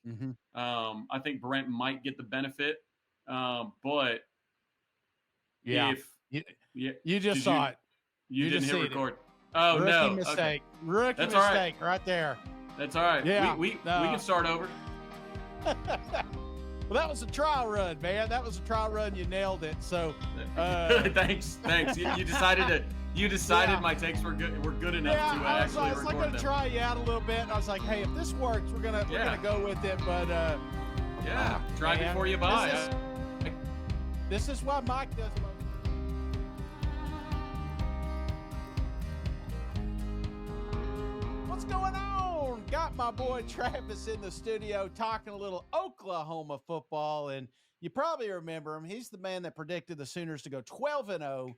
think. Mm-hmm. I think Brent might get the benefit, but Yeah. if yeah, You just did saw you it. you You didn't just hit seen it. record? Oh Rookie no, okay, mistake. Rookie that's all right. mistake right there. That's all right. Yeah. We can start over. Well, that was a trial run, man. That was a trial run. You nailed it. So, thanks. You decided my takes were good enough to I was actually like record gonna them. try you out a little bit. I was like, hey, if this works, we're gonna go with it. But try man, before you buy. This is why Mike does. What's going on? Got my boy Travis in the studio talking a little Oklahoma football, and you probably remember him. He's the man that predicted the Sooners to go 12-0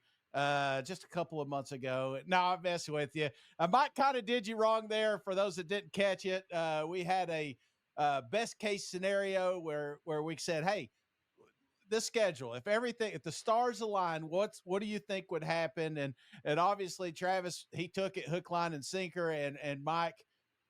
just a couple of months ago. No, I'm messing with you. Mike kind of did you wrong there. For those that didn't catch it, we had a best case scenario where we said, hey, the schedule, if the stars align, what do you think would happen? And obviously Travis, he took it hook, line, and sinker, and Mike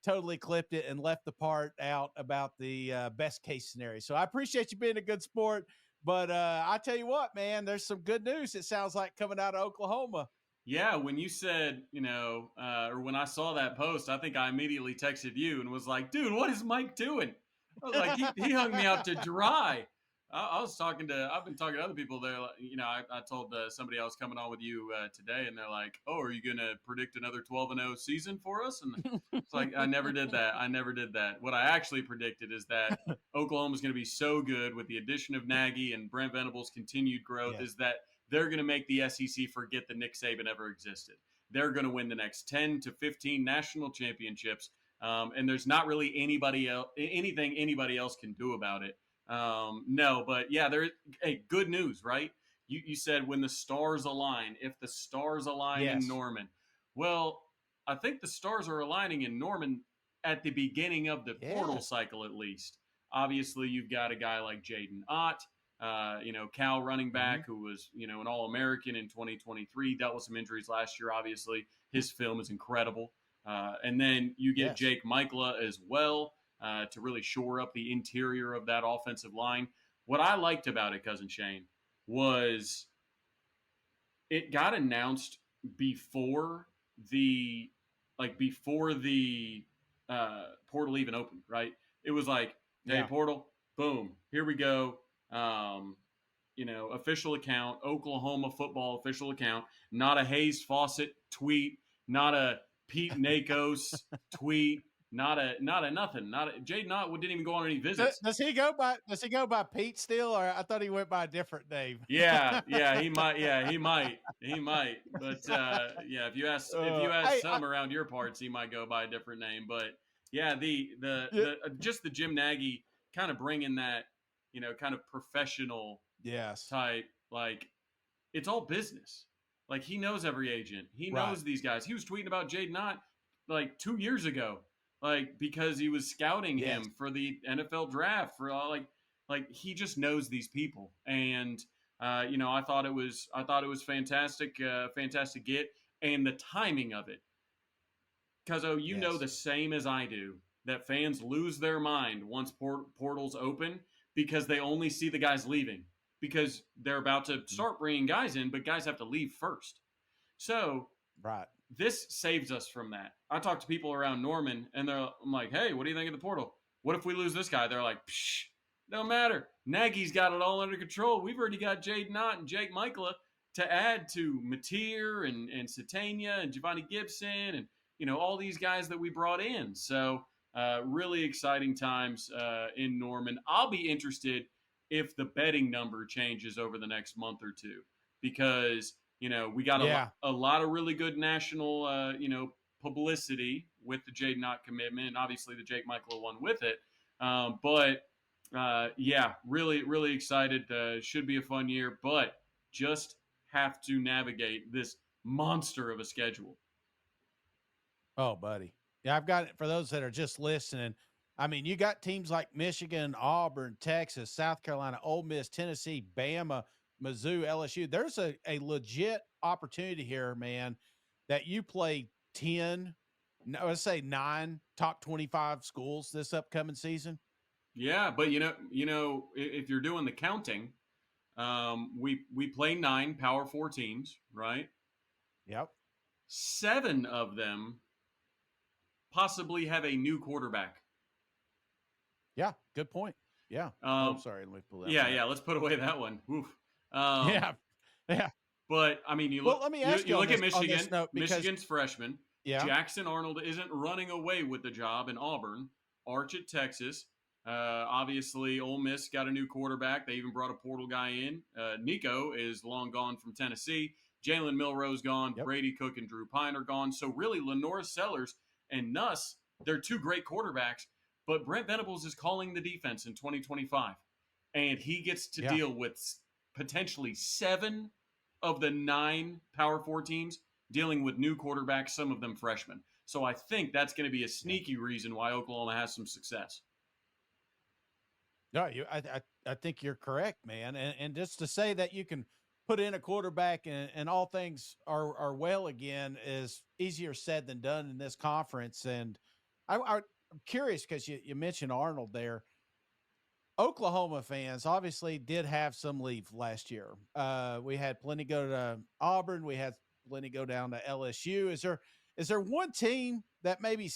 totally clipped it and left the part out about the best case scenario. So I appreciate you being a good sport, but I tell you what, man, there's some good news. It sounds like coming out of Oklahoma. Yeah, when you said, or when I saw that post, I think I immediately texted you and was like, dude, what is Mike doing? I was like, he hung me out to dry. I've been talking to other people there. I told somebody I was coming on with you today, and they're like, oh, are you going to predict another 12-0 season for us? And it's like, I never did that. What I actually predicted is that Oklahoma's going to be so good with the addition of Nagy and Brent Venables' continued growth is that they're going to make the SEC forget that Nick Saban ever existed. They're going to win the next 10 to 15 national championships, and there's not really anything anybody else can do about it. No, but yeah, good news, right? You said when the stars align, if the stars align in Norman. Well, I think the stars are aligning in Norman at the beginning of the portal cycle, at least. Obviously, you've got a guy like Jaydn Ott, Cal running back who was, an All-American in 2023, dealt with some injuries last year, obviously. His film is incredible. And then you get Jake Michela as well. To really shore up the interior of that offensive line. What I liked about it, Cousin Shane, was it got announced before the portal even opened, right? It was like, hey, portal, boom, here we go. Official account, Oklahoma football official account, not a Hayes Fawcett tweet, not a Pete Nakos tweet. Not a nothing. Jaydn Ott didn't even go on any visits. Does he go by Pete still, or I thought he went by a different name? Yeah, he might. Yeah, he might. But if you ask some around your parts, he might go by a different name. But yeah, just the Jim Nagy kind of bringing that, kind of professional type, like it's all business. Like he knows every agent. He knows these guys. He was tweeting about Jaydn Ott like 2 years ago. Like because he was scouting him for the NFL draft for like he just knows these people, and I thought it was fantastic, fantastic get, and the timing of it. Because know the same as I do that fans lose their mind once portals open because they only see the guys leaving because they're about to start bringing guys in, but guys have to leave first. So this saves us from that. I talk to people around Norman, and I'm like, hey, what do you think of the portal? What if we lose this guy? They're like, psh, no matter. Nagy's got it all under control. We've already got Jaydn Ott and Jake Michela to add to Mateer and Satania and Giovanni Gibson and, all these guys that we brought in. So really exciting times in Norman. I'll be interested if the betting number changes over the next month or two because – we got a lot of really good national, publicity with the Jaydn Ott commitment, and obviously the Jake Michela one with it. Really, really excited. Should be a fun year, but just have to navigate this monster of a schedule. Oh, buddy. Yeah, I've got it for those that are just listening. I mean, you got teams like Michigan, Auburn, Texas, South Carolina, Ole Miss, Tennessee, Bama, Mizzou, LSU. There's a legit opportunity here, man, that you play 9 top 25 schools this upcoming season. Yeah, but if you're doing the counting, we play 9 Power 4 teams, right? Yep. 7 of them possibly have a new quarterback. Yeah. Good point. Yeah. Oh, Um, sorry. Let me pull that yeah, one up. yeah. Let's put away that one. Oof. Um, Yeah. Yeah. but I mean, Well, let me ask you you look at on this Michigan. note because Michigan's freshman yeah. Jackson Arnold isn't running away with the job in Auburn. Arch at Texas. Obviously, Ole Miss got a new quarterback. They even brought a portal guy in. Nico is long gone from Tennessee. Jalen Milroe's gone. Yep. Brady Cook and Drew Pine are gone. So really, Lenore Sellers and Nuss, they're two great quarterbacks. But Brent Venables is calling the defense in 2025, and he gets to Yeah. deal with potentially 7 of the 9 Power 4 teams dealing with new quarterbacks, some of them freshmen. So I think that's going to be a Yeah. sneaky reason why Oklahoma has some success. No, I think you're correct, man. And just to say that you can put in a quarterback and all things are well again is easier said than done in this conference. And I'm curious because you mentioned Arnold there. Oklahoma fans obviously did have some leave last year. We had plenty go to Auburn. We had plenty go down to LSU. Is there one team that maybe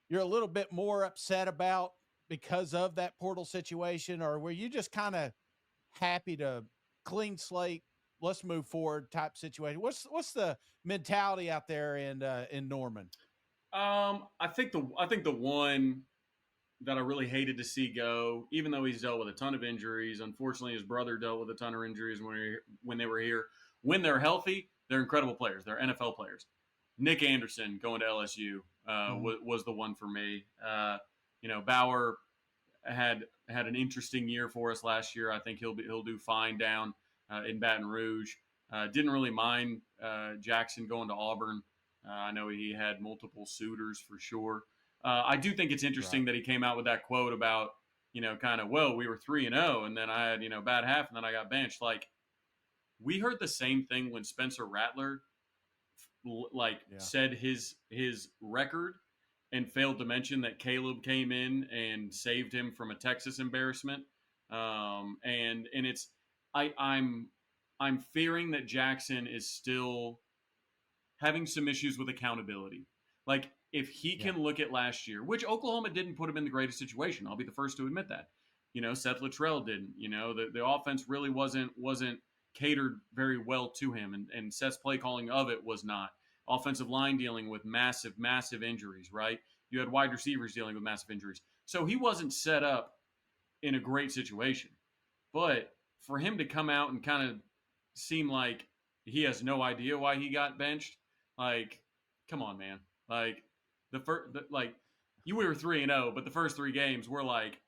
you're a little bit more upset about because of that portal situation, or were you just kind of happy to clean slate, let's move forward type situation? What's the mentality out there in Norman? I think the one that I really hated to see go, even though he's dealt with a ton of injuries. Unfortunately, his brother dealt with a ton of injuries when they were here. When they're healthy, they're incredible players. They're NFL players. Nick Anderson going to LSU Mm-hmm. was the one for me. Bauer had an interesting year for us last year. I think he'll do fine down in Baton Rouge. Didn't really mind Jackson going to Auburn. I know he had multiple suitors for sure. I do think it's interesting Right. that he came out with that quote about kind of, well, we were 3-0 and then I had bad half and then I got benched. Like, we heard the same thing when Spencer Rattler Yeah. said his record and failed to mention that Caleb came in and saved him from a Texas embarrassment. And it's I'm fearing that Jackson is still having some issues with accountability. Like, if he Yeah. can look at last year, which Oklahoma didn't put him in the greatest situation, I'll be the first to admit that. Seth Luttrell didn't. The offense really wasn't catered very well to him, and Seth's play calling of it was not. Offensive line dealing with massive injuries, right? You had wide receivers dealing with massive injuries. So he wasn't set up in a great situation. But for him to come out and kind of seem like he has no idea why he got benched, like, come on, man. Like, we were 3-0, but the first 3 games were like,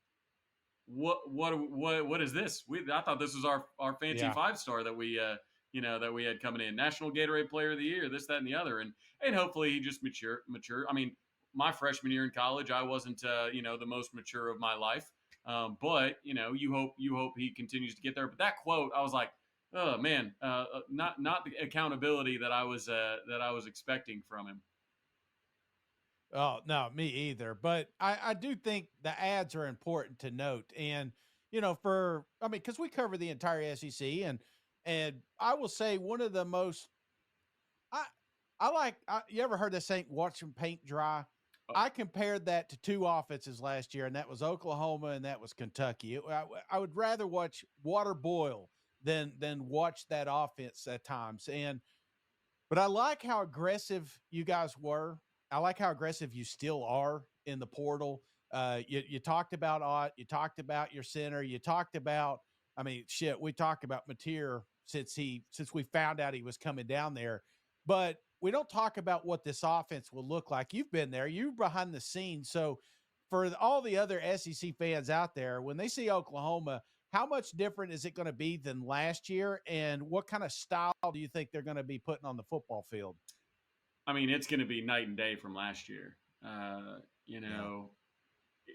what is this? I thought this was our fancy Yeah. 5-star that we had coming in, National Gatorade Player of the Year, this, that, and the other, and hopefully he just mature. I mean, my freshman year in college, I wasn't the most mature of my life, but you hope he continues to get there. But that quote, I was like, oh man, not the accountability that I was expecting from him. Oh, no, me either. But I do think the ads are important to note. And, because we cover the entire SEC and I will say one of the most, I, you ever heard the saying, watch them paint dry? I compared that to 2 offenses last year, and that was Oklahoma and that was Kentucky. I would rather watch water boil than watch that offense at times. But I like how aggressive you guys were. I like how aggressive you still are in the portal. You talked about Ott. You talked about your center. You talked about, I mean, shit, we talked about Mateer since we found out he was coming down there. But we don't talk about what this offense will look like. You've been there. You're behind the scenes. So for all the other SEC fans out there, when they see Oklahoma, how much different is it going to be than last year? And what kind of style do you think they're going to be putting on the football field? I mean, it's going to be night and day from last year. You Yeah. know,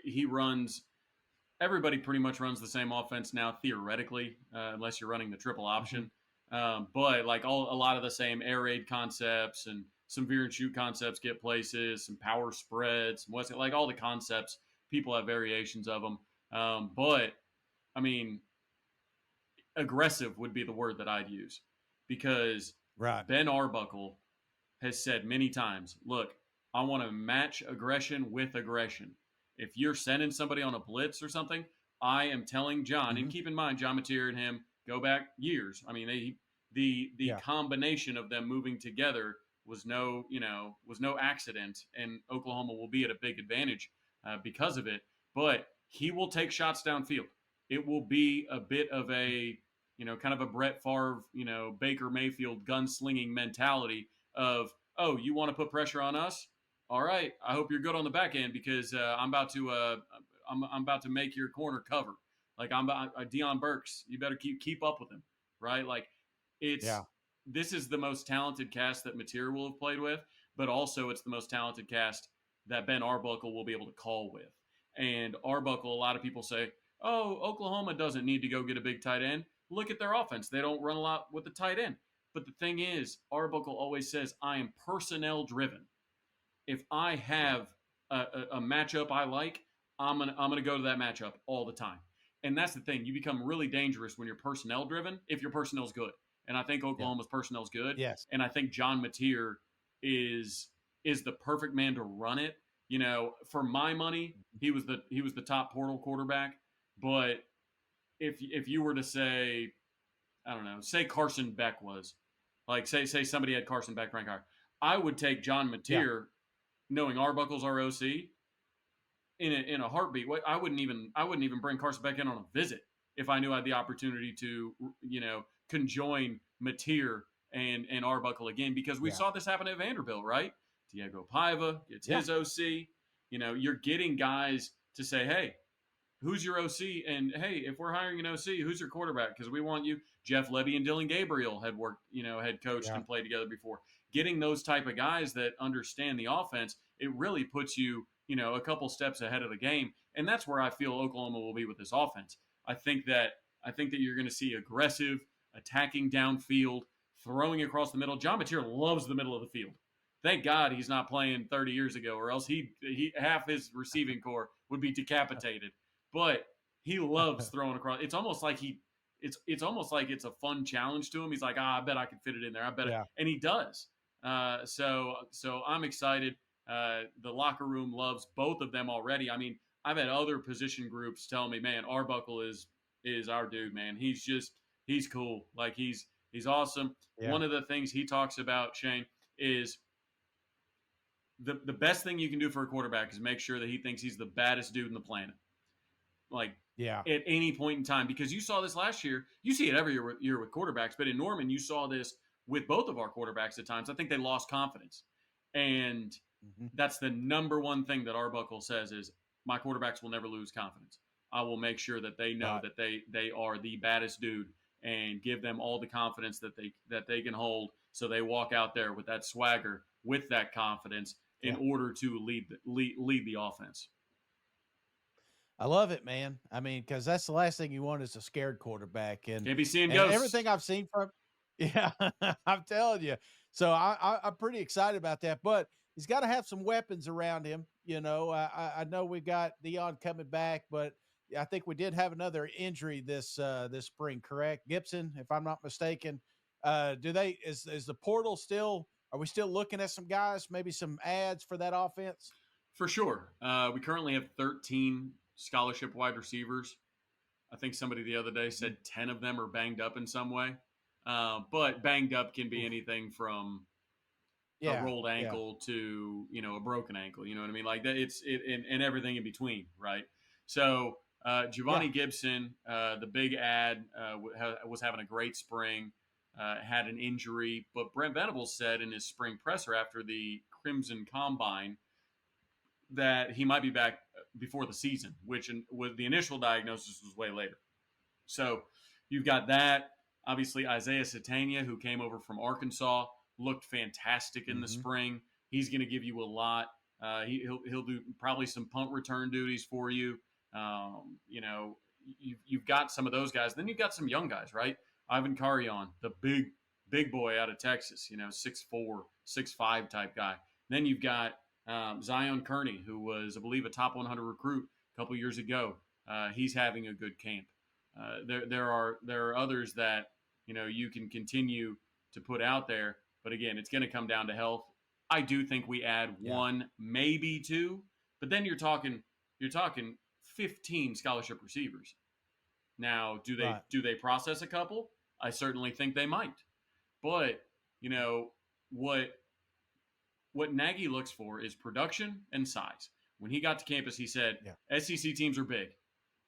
he runs. Everybody pretty much runs the same offense now, theoretically, unless you're running the triple option. But like a lot of the same air raid concepts and some veer and shoot concepts get places, some power spreads, like all the concepts. People have variations of them. But I mean, aggressive would be the word that I'd use, because Right. Ben Arbuckle has said many times, look, I want to match aggression with aggression. If you're sending somebody on a blitz or something, I am telling John, and keep in mind, John Mateer and him go back years. I mean, the combination of them moving together was no accident, and Oklahoma will be at a big advantage because of it. But he will take shots downfield. It will be a bit of a kind of a Brett Favre, Baker Mayfield gunslinging mentality of, oh, you want to put pressure on us? All right, I hope you're good on the back end, because I'm about to make your corner cover. Like I'm Deion Burks, you better keep up with him, right? Like this is the most talented cast that Mateer will have played with, but also it's the most talented cast that Ben Arbuckle will be able to call with. And Arbuckle, a lot of people say, oh, Oklahoma doesn't need to go get a big tight end. Look at their offense. They don't run a lot with the tight end. But the thing is, Arbuckle always says, I am personnel driven. If I have a matchup I like, I'm gonna go to that matchup all the time. And that's the thing. You become really dangerous when you're personnel driven if your personnel's good. And I think Oklahoma's personnel's good. Yes. And I think John Mateer is the perfect man to run it. For my money, he was the top portal quarterback. But if you were to say, I don't know, say Carson Beck was, like say somebody had Carson Beck ranked higher, I would take John Mateer, knowing Arbuckle's our OC, in a heartbeat. I wouldn't even bring Carson Beck in on a visit if I knew I had the opportunity to conjoin Mateer and Arbuckle again, because we saw this happen at Vanderbilt, right? Diego Paiva gets his OC. You're getting guys to say, hey, who's your OC? And hey, if we're hiring an OC, who's your quarterback? Because we want you. Jeff Lebby and Dylan Gabriel had worked, had coached and played together before. Getting those type of guys that understand the offense, it really puts you, a couple steps ahead of the game. And that's where I feel Oklahoma will be with this offense. I think that you're going to see aggressive, attacking downfield, throwing across the middle. John Mateer loves the middle of the field. Thank God he's not playing 30 years ago, or else he half his receiving core would be decapitated. But he loves throwing across. It's almost like it's almost like it's a fun challenge to him. He's like, I bet I can fit it in there. I bet it. And he does. So I'm excited. The locker room loves both of them already. I mean, I've had other position groups tell me, man, Arbuckle is our dude, man. He's cool. Like he's awesome. Yeah. One of the things he talks about, Shane, is the best thing you can do for a quarterback is make sure that he thinks he's the baddest dude in the planet. Like at any point in time, because you saw this last year. You see it every year with quarterbacks, but in Norman, you saw this with both of our quarterbacks at times. I think they lost confidence. And that's the number one thing that Arbuckle says is, my quarterbacks will never lose confidence. I will make sure that they know that they are the baddest dude, and give them all the confidence that they can hold, so they walk out there with that swagger, with that confidence, in order to lead the offense. I love it, man. I mean, because that's the last thing you want is a scared quarterback. And can't be seeing ghosts. Everything I've seen from, I'm telling you. So I'm pretty excited about that. But he's got to have some weapons around him. I know we've got Deion coming back, but I think we did have another injury this spring, correct? Gibson, if I'm not mistaken. Is the portal still? Are we still looking at some guys, maybe some ads for that offense? For sure. We currently have 13 scholarship wide receivers. I think somebody the other day said 10 of them are banged up in some way. But banged up can be anything from a rolled ankle to, a broken ankle. You know what I mean? Like that, and everything in between, right? So Giovanni Gibson, the big ad, was having a great spring, had an injury, but Brent Venables said in his spring presser after the Crimson Combine that he might be back before the season, which with the initial diagnosis was way later. So you've got that. Obviously, Isaiah Satania, who came over from Arkansas, looked fantastic in the spring. He's going to give you a lot. He'll do probably some punt return duties for you. You've got some of those guys. Then you've got some young guys, right? Ivan Carrion, the big boy out of Texas, 6'4", 6'5" type guy. Then you've got Zion Kearney, who was, I believe, a top 100 recruit a couple years ago. he's having a good camp. There are others that you can continue to put out there, but again, it's going to come down to health. I do think we add one, maybe two, but then you're talking 15 scholarship receivers. Now, do they process a couple? I certainly think they might. But, what Nagy looks for is production and size. When he got to campus, he said, SEC teams are big.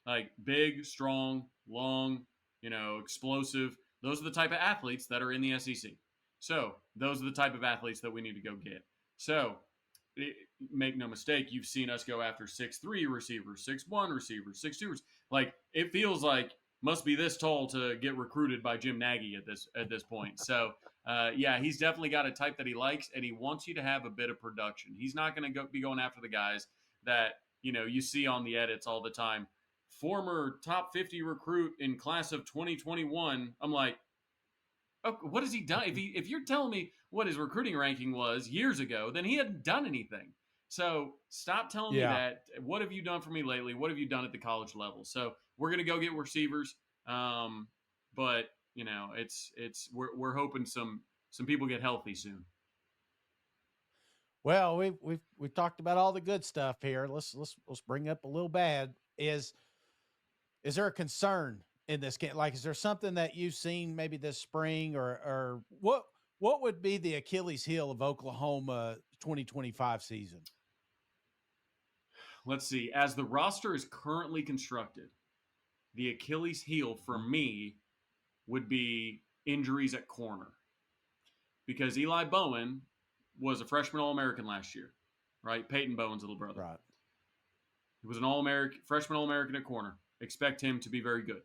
Like big, strong, long, explosive. Those are the type of athletes that are in the SEC. So those are the type of athletes that we need to go get. So make no mistake, you've seen us go after 6'3" receivers, 6'1" receivers, 6'2" receivers. Like it feels like must be this tall to get recruited by Jim Nagy at this point. So he's definitely got a type that he likes, and he wants you to have a bit of production. He's not going to be going after the guys that you see on the edits all the time. Former top 50 recruit in class of 2021. I'm like, oh, what has he done? If you're telling me what his recruiting ranking was years ago, then he hadn't done anything. So stop telling me that. What have you done for me lately? What have you done at the college level? So we're gonna go get receivers, but we're hoping some people get healthy soon. Well, we've talked about all the good stuff here. Let's bring up a little bad. Is there a concern in this game? Like, is there something that you've seen maybe this spring, or what would be the Achilles heel of Oklahoma 2025 season? Let's see. As the roster is currently constructed, the Achilles heel for me would be injuries at corner. Because Eli Bowen was a freshman All-American last year, right? Peyton Bowen's little brother. Right. He was an All-American, freshman All-American at corner. Expect him to be very good.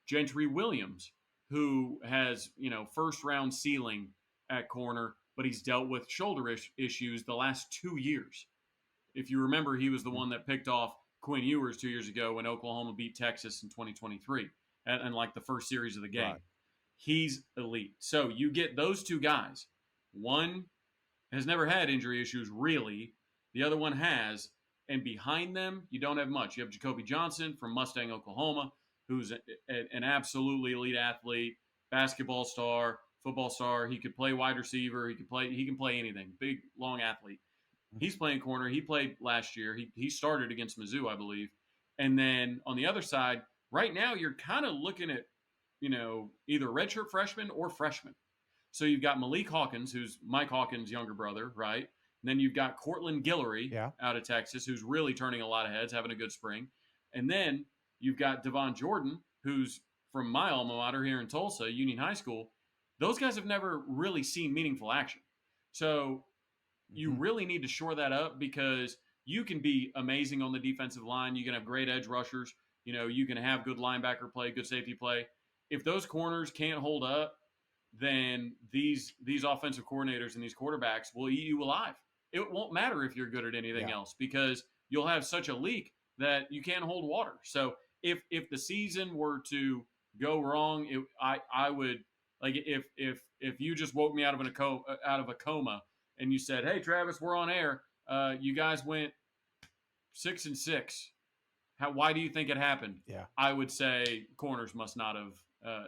Gentry Williams, who has, first round ceiling at corner, but he's dealt with shoulder issues the last 2 years. If you remember, he was the one that picked off Quinn Ewers 2 years ago when Oklahoma beat Texas in 2023 and like the first series of the game. Right. He's elite. So you get those two guys. One has never had injury issues, really. The other one has. And behind them, you don't have much. You have Jacoby Johnson from Mustang, Oklahoma, who's an absolutely elite athlete, basketball star, football star. He could play wide receiver. He can play anything. Big, long athlete. He's playing corner. He played last year. He started against Mizzou, I believe. And then on the other side, right now you're kind of looking at, either redshirt freshman or freshman. So you've got Malik Hawkins, who's Mike Hawkins' younger brother, right? And then you've got Cortland Guillory out of Texas, who's really turning a lot of heads, having a good spring. And then you've got Devon Jordan, who's from my alma mater here in Tulsa, Union High School. Those guys have never really seen meaningful action. So you really need to shore that up, because you can be amazing on the defensive line. You can have great edge rushers. You can have good linebacker play, good safety play. If those corners can't hold up, then these offensive coordinators and these quarterbacks will eat you alive. It won't matter if you're good at anything else, because you'll have such a leak that you can't hold water. So if the season were to go wrong, I would, like, if you just woke me out of a coma and you said, "Hey Travis, we're on air. You guys went 6-6. Why do you think it happened?" Yeah, I would say corners must not have.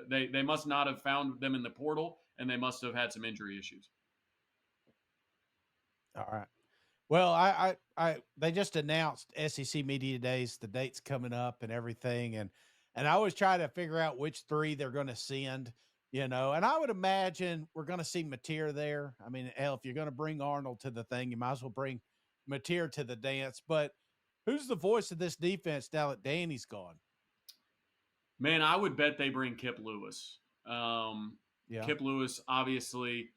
They must not have found them in the portal, and they must have had some injury issues. All right. Well, I they just announced SEC Media Days, the dates coming up and everything, and I always try to figure out which three they're going to send, and I would imagine we're going to see Mateer there. I mean, hell, if you're going to bring Arnold to the thing, you might as well bring Mateer to the dance. But who's the voice of this defense now that Danny's gone? Man, I would bet they bring Kip Lewis. Kip Lewis, obviously,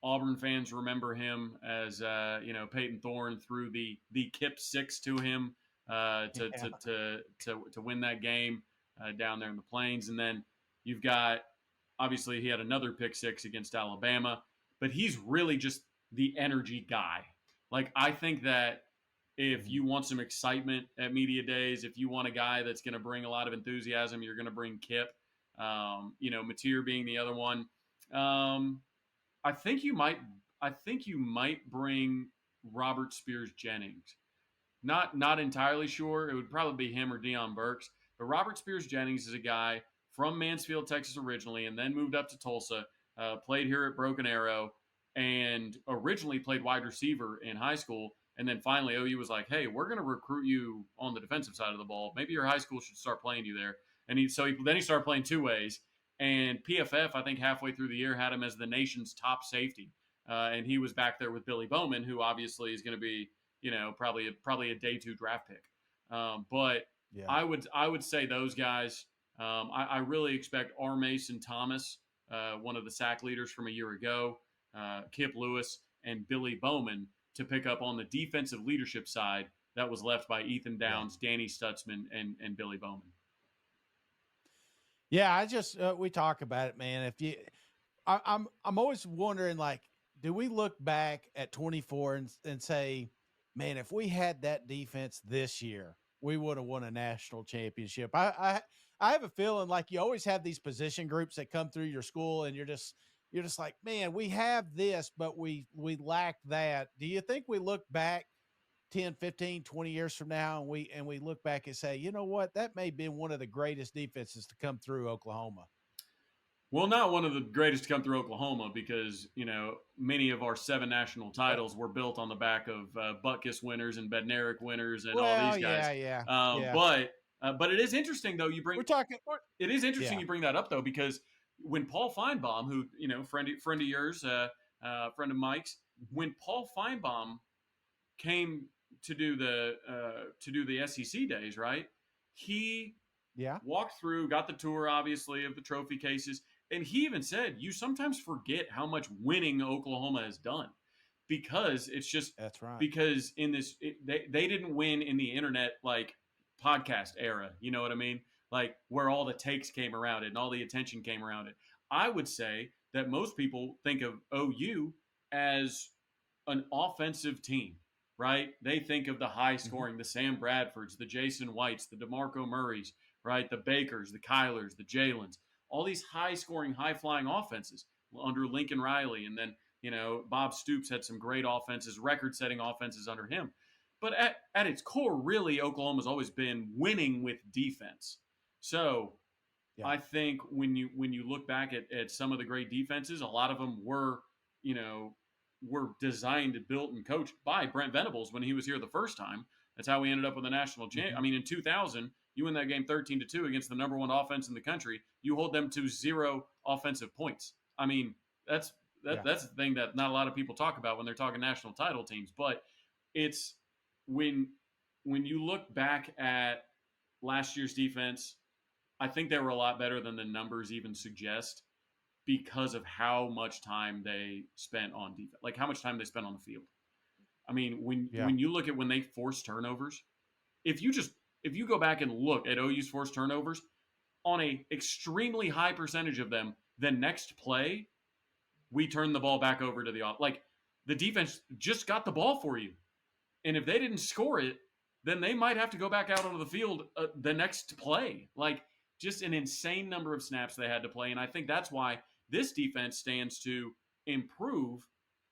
Auburn fans remember him as Peyton Thorne threw the Kip 6 to him to win that game down there in the Plains. And then you've got, obviously, he had another pick 6 against Alabama, but he's really just the energy guy. Like, I think that if you want some excitement at Media Days, if you want a guy that's going to bring a lot of enthusiasm, you're going to bring Kip. Mateer being the other one. I think you might bring Robert Spears Jennings. not entirely sure. It would probably be him or Deion Burks. But Robert Spears Jennings is a guy from Mansfield, Texas originally, and then moved up to Tulsa. Played here at Broken Arrow, and originally played wide receiver in high school. And then finally, OU was like, "Hey, we're going to recruit you on the defensive side of the ball. Maybe your high school should start playing you there." And then he started playing two ways. And PFF, I think halfway through the year, had him as the nation's top safety. And he was back there with Billy Bowman, who obviously is going to be, probably a day 2 draft pick. But yeah. I would say those guys. I really expect R. Mason Thomas, one of the sack leaders from a year ago, Kip Lewis, and Billy Bowman to pick up on the defensive leadership side that was left by Ethan Downs, Danny Stutzman, and Billy Bowman. Yeah, I just we talk about it, man. I'm always wondering, like, do we look back at 24 and say, man, if we had that defense this year, we would have won a national championship? I have a feeling like you always have these position groups that come through your school, and you're just like, man, we have this, but we lack that. Do you think we look back 10, 15, 20 years from now, and we look back and say, you know what, that may have been one of the greatest defenses to come through Oklahoma? Well, not one of the greatest to come through Oklahoma, because, many of our 7 national titles were built on the back of Butkus winners and Bednarik winners and all these guys. Yeah. But it is interesting, though, you bring that up, though, because when Paul Feinbaum, who, friend of yours, friend of Mike's, when Paul Feinbaum came to do the SEC days, right? He walked through, got the tour, obviously, of the trophy cases, and he even said, you sometimes forget how much winning Oklahoma has done, because it's just that's right. Because in this, they didn't win in the internet like podcast era. You know what I mean? Like where all the takes came around it and all the attention came around it. I would say that most people think of OU as an offensive team, right? They think of the high scoring, the Sam Bradfords, the Jason Whites, the DeMarco Murrays, right? The Bakers, the Kylers, the Jalen's, all these high scoring, high flying offenses under Lincoln Riley. And then, Bob Stoops had some great offenses, record setting offenses under him. But at its core, really, Oklahoma's always been winning with defense. So I think when you look back at some of the great defenses, a lot of them were designed, built, and coached by Brent Venables when he was here the first time. That's how we ended up with a national champ. I mean, in 2000, you win that game 13-2 against the number 1 offense in the country. You hold them to 0 offensive points. I mean, that's the thing that not a lot of people talk about when they're talking national title teams. But it's when you look back at last year's defense, I think they were a lot better than the numbers even suggest, because of how much time they spent on defense, like how much time they spent on the field. I mean, when you look at when they force turnovers, if you go back and look at OU's forced turnovers, on a extremely high percentage of them, the next play, we turn the ball back over to the defense just got the ball for you. And if they didn't score it, then they might have to go back out onto the field the next play. Like, just an insane number of snaps they had to play. And I think that's why this defense stands to improve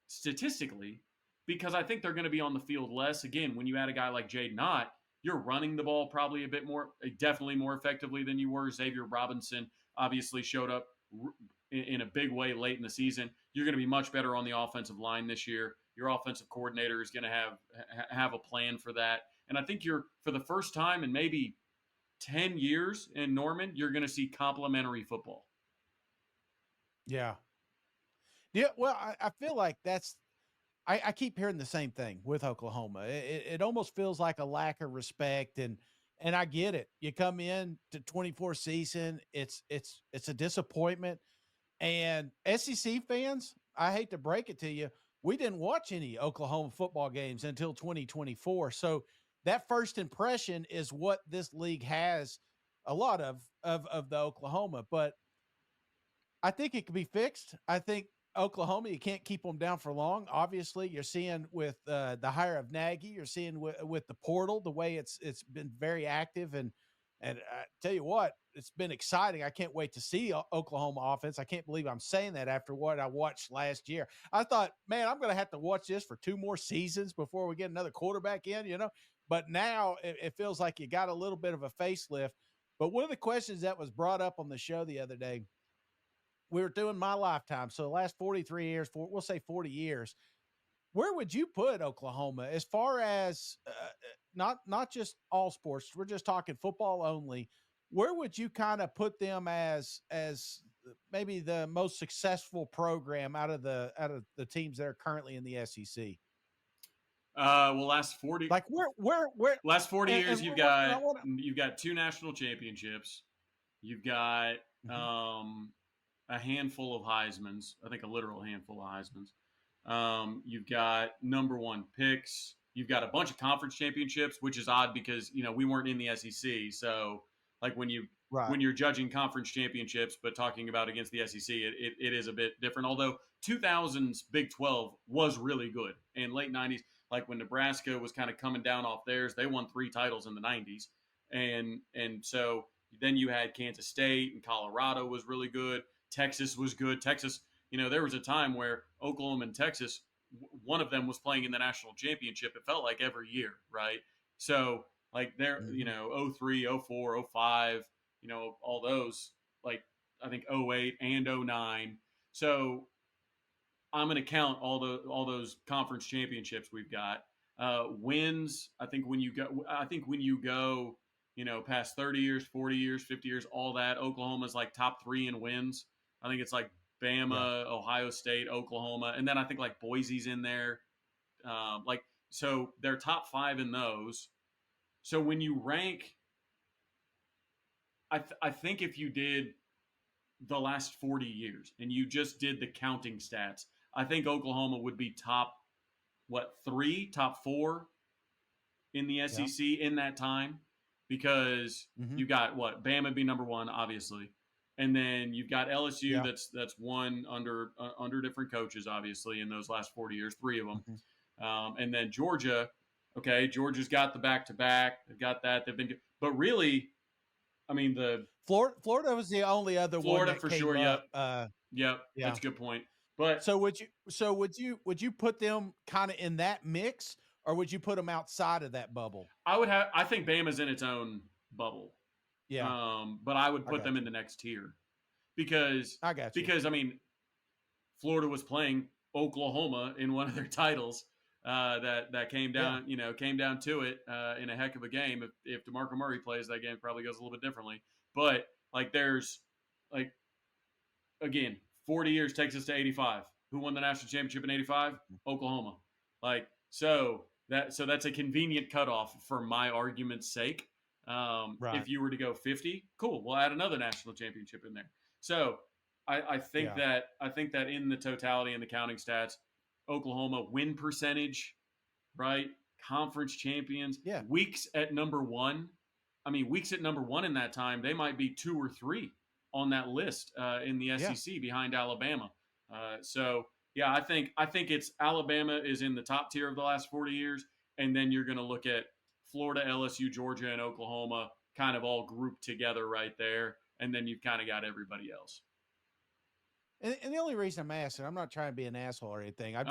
statistically, because I think they're going to be on the field less. Again, when you add a guy like Jaydn Ott, you're running the ball probably a bit more, definitely more effectively than you were. Xavier Robinson obviously showed up in a big way late in the season. You're going to be much better on the offensive line this year. Your offensive coordinator is going to have a plan for that. And I think for the first time in maybe 10 years in Norman, you're going to see complementary football. Yeah. Well, I feel like I keep hearing the same thing with Oklahoma. It almost feels like a lack of respect, and I get it. You come in to 24 season, it's a disappointment. And SEC fans, I hate to break it to you, we didn't watch any Oklahoma football games until 2024. So that first impression is what this league has a lot of the Oklahoma. But I think it can be fixed. I think Oklahoma, you can't keep them down for long. Obviously, you're seeing with the hire of Nagy, you're seeing with the portal, the way it's been very active. And I tell you what, it's been exciting. I can't wait to see Oklahoma offense. I can't believe I'm saying that after what I watched last year. I thought, man, I'm going to have to watch this for 2 more seasons before we get another quarterback in, but now it feels like you got a little bit of a facelift. But one of the questions that was brought up on the show the other day, we were doing my lifetime. So the last 43 years, we'll say 40 years, where would you put Oklahoma as far as not just all sports? We're just talking football only. Where would you kind of put them as maybe the most successful program out of the teams that are currently in the SEC? Well, last 40 like where last 40 years and you've got 2 national championships. You've got a handful of Heismans. I think a literal handful of Heismans. You've got number 1 picks. You've got a bunch of conference championships, which is odd because we weren't in the SEC. So like when you're judging conference championships, but talking about against the SEC, it is a bit different. Although 2000's Big 12 was really good, and late 90s, like when Nebraska was kind of coming down off theirs, they won 3 titles in the 90s, and so then you had Kansas State and Colorado was really good. Texas was good. Texas, there was a time where Oklahoma and Texas, one of them was playing in the national championship. It felt like every year, right? So like there, 03, 04, 05, all those, like I think 08 and 09. So I'm going to count all those conference championships we've got. Wins, I think when you go, past 30 years, 40 years, 50 years, all that, Oklahoma's like top 3 in wins. I think it's like Bama, Ohio State, Oklahoma, and then I think like Boise's in there. So they're top 5 in those. So when you rank, I think if you did the last 40 years and you just did the counting stats, I think Oklahoma would be top 4 in the SEC in that time, because you got Bama be number 1, obviously. And then you've got LSU that's won under different coaches, obviously, in those last 40 years, 3 of them. And then Georgia, Georgia's got the back-to-back. They've got that. They've been good. But really, I mean, the Florida was the only other one that for came sure. up. Yep. That's a good point. But so would you put them kind of in that mix, or would you put them outside of that bubble? I think Bama's in its own bubble. Yeah. But I would put them in the next tier because I got you. Because Florida was playing Oklahoma in one of their titles that came down, came down to it in a heck of a game. If DeMarco Murray plays, that game probably goes a little bit differently. But there's again, 40 years takes us to 85. Who won the national championship in 85? Oklahoma. So that's a convenient cutoff for my argument's sake. If you were to go 50, cool, we'll add another national championship in there. So I think that in the totality and the counting stats, Oklahoma win percentage, right? Conference champions, weeks at number 1. I mean, weeks at number 1 in that time, they might be 2 or 3 on that list in the SEC behind Alabama. I think it's Alabama is in the top tier of the last 40 years, and then you're going to look at Florida, LSU, Georgia, and Oklahoma kind of all grouped together right there, and then you've kind of got everybody else. And the only reason I'm asking, I'm not trying to be an asshole or anything. I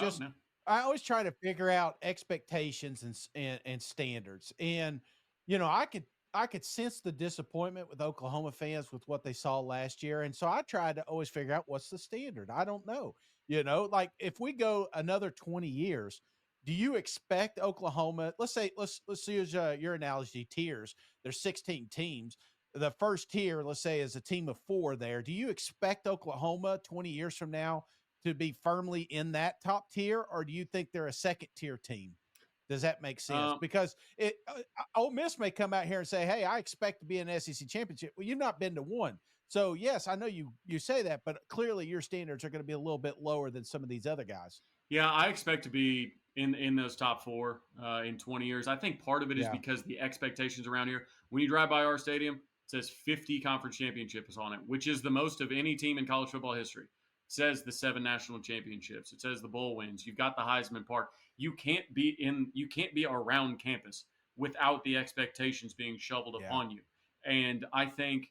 always try to figure out expectations and standards. And I could sense the disappointment with Oklahoma fans with what they saw last year, and so I tried to always figure out what's the standard. I don't know. Like if we go another 20 years, do you expect Oklahoma? Let's use your analogy, tiers. There's 16 teams. The first tier, let's say, is a team of 4 there. Do you expect Oklahoma 20 years from now to be firmly in that top tier, or do you think they're a second tier team? Does that make sense? Because Ole Miss may come out here and say, "Hey, I expect to be in an SEC championship." Well, you've not been to one, so yes, I know you say that, but clearly your standards are going to be a little bit lower than some of these other guys. Yeah, I expect to be in those top 4 in 20 years. I think part of it is because the expectations around here. When you drive by our stadium, it says 50 conference championships on it, which is the most of any team in college football history. It says the 7 national championships. It says the bowl wins. You've got the Heisman Park. You can't be around campus without the expectations being shoveled upon you. And I think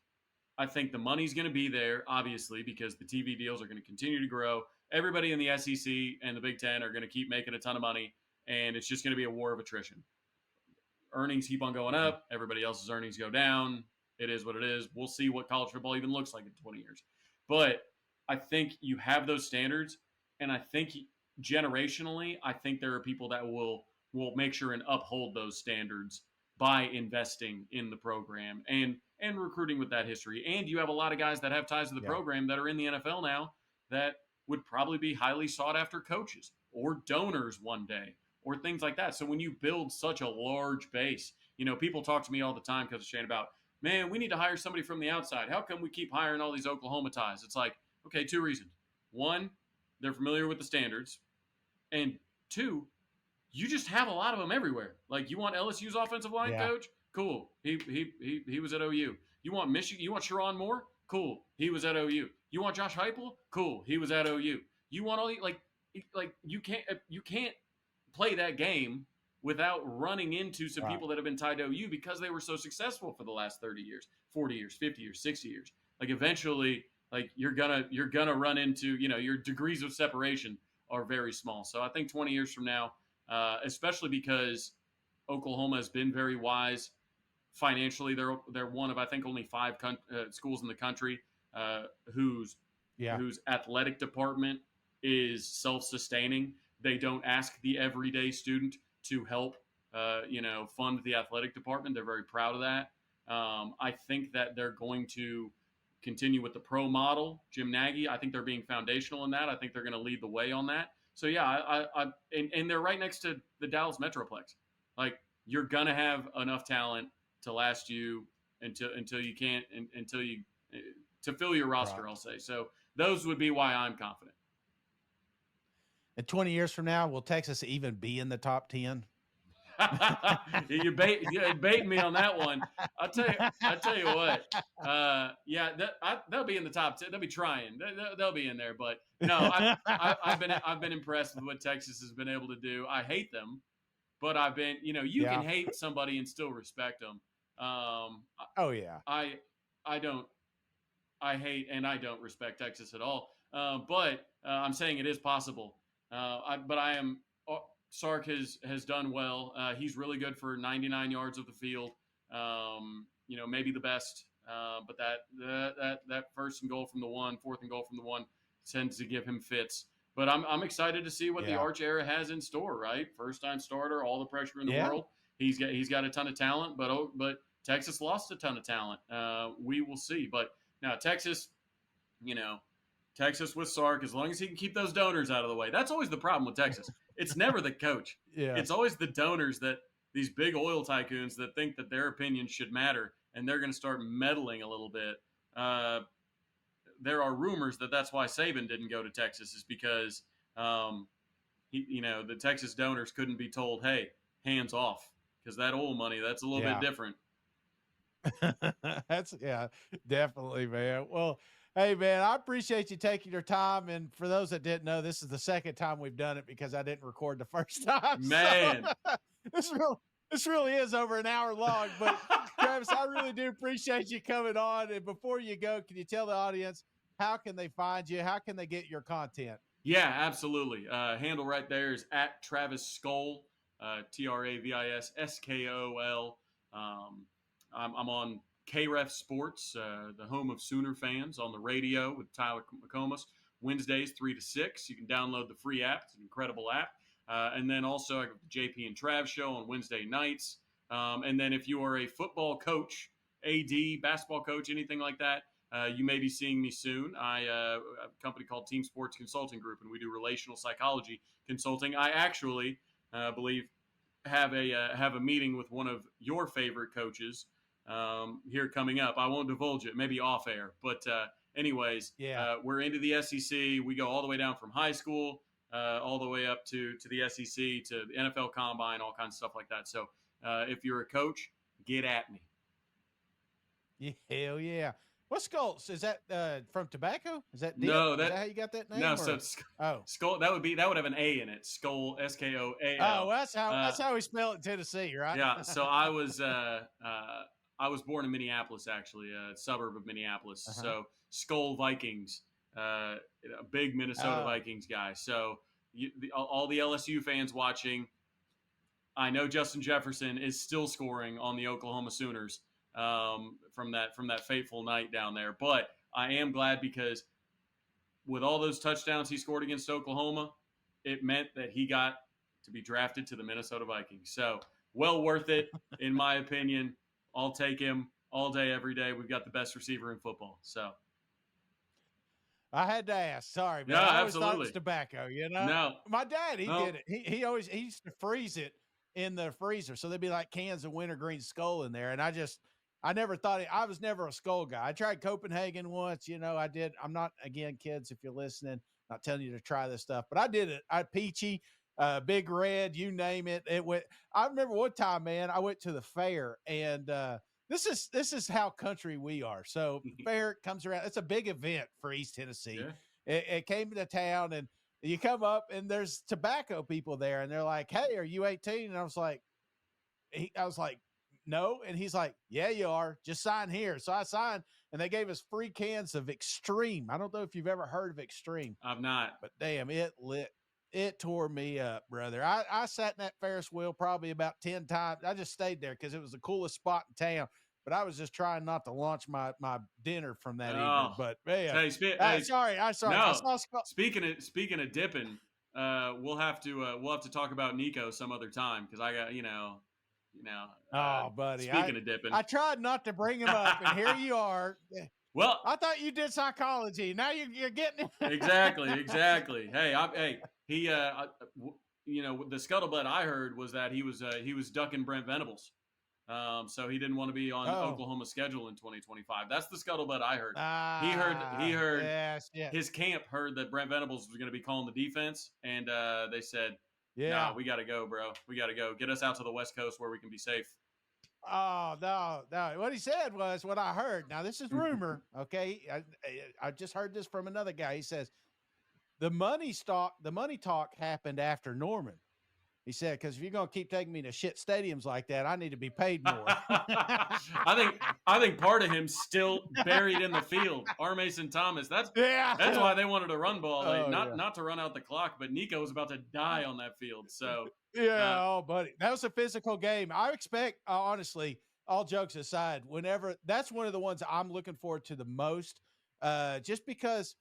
the money's going to be there, obviously, because the TV deals are going to continue to grow. Everybody in the SEC and the Big Ten are going to keep making a ton of money, and it's just going to be a war of attrition. earnings keep on going up. Everybody else's earnings go down. It is what it is. We'll see what college football even looks like in 20 years. But I think you have those standards, and I think generationally, I think there are people that will make sure and uphold those standards by investing in the program and recruiting with that history. And you have a lot of guys that have ties to the program that are in the NFL now that would probably be highly sought after coaches or donors one day or things like that. So when you build such a large base, people talk to me all the time because of Shane about, man, we need to hire somebody from the outside. How come we keep hiring all these Oklahoma ties? It's like, okay, 2 reasons. 1, they're familiar with the standards. And 2, you just have a lot of them everywhere. Like, you want LSU's offensive line coach? Cool. He was at OU. You want Michigan? You want Sharon Moore? Cool. He was at OU. You want Josh Heupel? Cool. He was at OU. You want all these, like you can't play that game without running into some people that have been tied to OU because they were so successful for the last 30 years, 40 years, 50 years, 60 years. Like, eventually, like, you're gonna run into, your degrees of separation are very small. So I think 20 years from now, especially because Oklahoma has been very wise financially, they're one of, I think, only 5 schools in the country whose athletic department is self-sustaining. They don't ask the everyday student to help, fund the athletic department. They're very proud of that. I think that they're going to continue with the pro model. Jim Nagy, I think they're being foundational in that. I think they're going to lead the way on that. So yeah, and they're right next to the Dallas Metroplex. Like, you're gonna have enough talent to last you until you can't to fill your roster. I'll say so. Those would be why I'm confident. And 20 years from now, will Texas even be in the top 10? You're baiting me on that one. I'll tell you what. They'll be in the top 10. They'll be trying. They'll be in there. But no, I've been impressed with what Texas has been able to do. I hate them, but I've been. You can hate somebody and still respect them. I don't. I hate and I don't respect Texas at all. But I'm saying it is possible. Sark has done well. He's really good for 99 yards of the field. Maybe the best. But that first and goal from the 1, fourth and goal from the 1 tends to give him fits. But I'm excited to see what the Arch era has in store. Right, first time starter, all the pressure in the world. He's got a ton of talent. But Texas lost a ton of talent. We will see. But now Texas, Texas with Sark, as long as he can keep those donors out of the way. That's always the problem with Texas. It's never the coach. It's always the donors, that these big oil tycoons that think that their opinion should matter, and they're going to start meddling a little bit. There are rumors that that's why Saban didn't go to Texas, is because the Texas donors couldn't be told, hey, hands off, because that oil money, that's a little bit different. That's definitely, man. Well, hey, man, I appreciate you taking your time. And for those that didn't know, this is the second time we've done it because I didn't record the first time. Man, so this really is over an hour long. But Travis, I really do appreciate you coming on. And before you go, can you tell the audience, how can they find you? How can they get your content? Yeah, absolutely. Handle right there is at Travis Skol, TravisSkol. I'm on KREF Sports, the home of Sooner fans, on the radio with Tyler McComas, Wednesdays 3 to 6. You can download the free app. It's an incredible app. And then also I got the JP and Trav show on Wednesday nights. And then if you are a football coach, AD, basketball coach, anything like that, you may be seeing me soon. I have a company called Team Sports Consulting Group, and we do relational psychology consulting. I actually believe have a meeting with one of your favorite coaches here coming up. I won't divulge it, maybe off air. But anyways, we're into the SEC. We go all the way down from high school all the way up to the SEC, to the NFL Combine, all kinds of stuff like that. So if you're a coach, get at me. Hell yeah. What's Skulls? Is that from tobacco? Is that no? Is that how you got that name? No, so Skull. That would have an A in it. Skol, Skol. Oh, that's how we spell it in Tennessee, right? Yeah. So I was born in Minneapolis, actually, a suburb of Minneapolis. So Skol Vikings, a big Minnesota Vikings guy. So all the LSU fans watching, I know Justin Jefferson is still scoring on the Oklahoma Sooners from that fateful night down there. But I am glad because with all those touchdowns he scored against Oklahoma, it meant that he got to be drafted to the Minnesota Vikings. So well worth it, in my opinion. I'll take him all day, every day. We've got the best receiver in football. So I had to ask. Sorry, man. No, I always thought it absolutely. was tobacco, you know? No. My dad, he No. did it. He used to freeze it in the freezer. So there'd be like cans of wintergreen skull in there. And I never thought I was never a skull guy. I tried Copenhagen once, you know, I did. I'm not, again, kids, if you're listening, not telling you to try this stuff, but I did it. Peachy, Big Red, you name it. It went. I remember one time, man, I went to the fair and, this is how country we are. So fair comes around. It's a big event for East Tennessee. Yeah. It came to town and you come up and there's tobacco people there and they're like, "Hey, are you 18?" And I was like, "No." And he's like, "Yeah, you are. Just sign here." So I signed and they gave us free cans of Extreme. I don't know if you've ever heard of Extreme. I've not. But damn, it tore me up, brother. I sat in that Ferris wheel probably about 10 times. I just stayed there because it was the coolest spot in town. But I was just trying not to launch my dinner from that evening. But man, sorry. No, speaking of dipping, we'll have to talk about Nico some other time because I got Oh, buddy. Speaking of dipping, I tried not to bring him up, and here you are. Well, I thought you did psychology. Now you're getting it. Exactly. Hey, he the scuttlebutt I heard was that he was ducking Brent Venables. So he didn't want to be on Oklahoma's schedule in 2025. That's the scuttlebutt I heard. He heard yes. His camp heard that Brent Venables was going to be calling the defense, and they said, "No, we got to go, bro. We got to go. Get us out to the West Coast where we can be safe." Oh, no. What he said was what I heard. Now, this is rumor, okay? I just heard this from another guy. He says, the money talk happened after Norman. He said, because if you're going to keep taking me to shit stadiums like that, I need to be paid more. I think part of him's still buried in the field. R. Mason Thomas. That's why they wanted to run ball late, not to run out the clock. But Nico was about to die on that field. So buddy, that was a physical game. I expect, honestly, all jokes aside, whenever that's one of the ones I'm looking forward to the most, just because,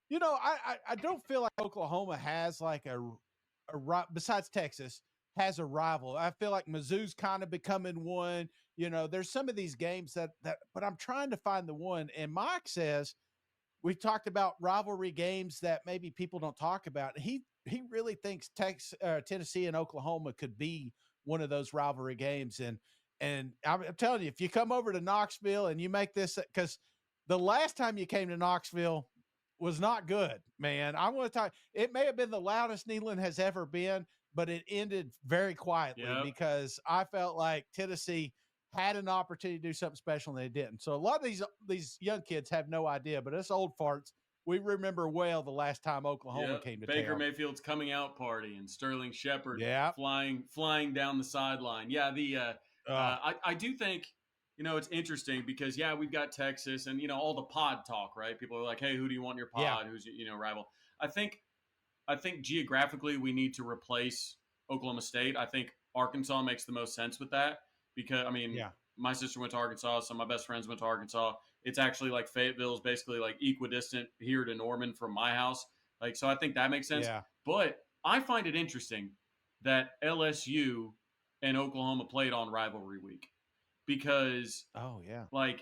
I don't feel like Oklahoma has like besides Texas, has a rival. I feel like Mizzou's kind of becoming one. There's some of these games that, but I'm trying to find the one. And Mike says we talked about rivalry games that maybe people don't talk about. He really thinks Tennessee and Oklahoma could be one of those rivalry games. And I'm telling you, if you come over to Knoxville and you make this, because the last time you came to Knoxville was not good, man. I want to talk. It may have been the loudest Neyland has ever been, but it ended very quietly because I felt like Tennessee had an opportunity to do something special and they didn't. So a lot of these young kids have no idea, but us old farts, we remember well the last time Oklahoma came to Baker town. Mayfield's coming out party and Sterling Shepard flying down the sideline. Yeah, I do think. It's interesting because, we've got Texas and, all the pod talk, right? People are like, hey, who do you want in your pod? Yeah. Who's, rival? I think geographically we need to replace Oklahoma State. I think Arkansas makes the most sense with that because, my sister went to Arkansas. Some of my best friends went to Arkansas. It's actually like Fayetteville is basically like equidistant here to Norman from my house. Like, so I think that makes sense. Yeah. But I find it interesting that LSU and Oklahoma played on rivalry week. Because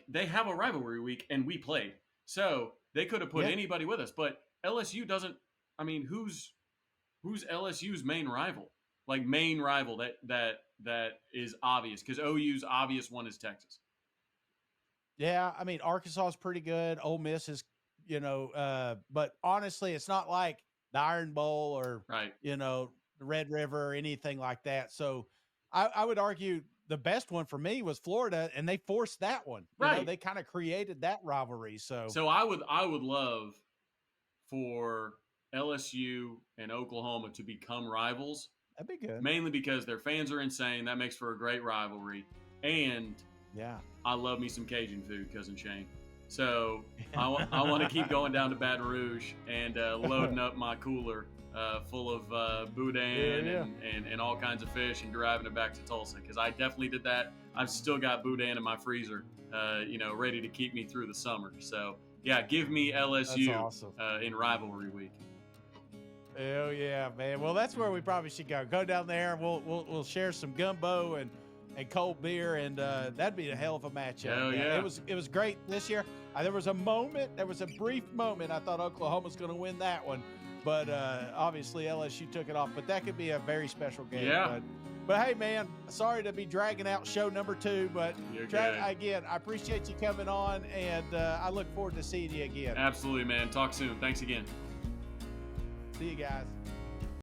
they have a rivalry week and we played. So they could have put anybody with us. But LSU doesn't who's LSU's main rival? Like main rival that is obvious because OU's obvious one is Texas. Yeah, Arkansas is pretty good. Ole Miss is, but honestly, it's not like the Iron Bowl or the Red River or anything like that. So I would argue the best one for me was Florida, and they forced that one. They kind of created that rivalry. So I would love for LSU and Oklahoma to become rivals. That'd be good. Mainly because their fans are insane. That makes for a great rivalry. And I love me some Cajun food, Cousin Shane. So I want to keep going down to Baton Rouge and loading up my cooler full of boudin and all kinds of fish and driving it back to Tulsa, because I definitely did that. I've still got boudin in my freezer, ready to keep me through the summer. So, yeah, give me LSU awesome. In rivalry week. Oh yeah, man. Well, that's where we probably should go. Go down there, and we'll share some gumbo and cold beer, and that'd be a hell of a matchup. Hell yeah. It was great this year. There was a brief moment I thought Oklahoma was going to win that one, but obviously LSU took it off. But that could be a very special game. Yeah. But hey, man, sorry to be dragging out show number 2, but again, I appreciate you coming on, and I look forward to seeing you again. Absolutely, man. Talk soon. Thanks again. See you guys.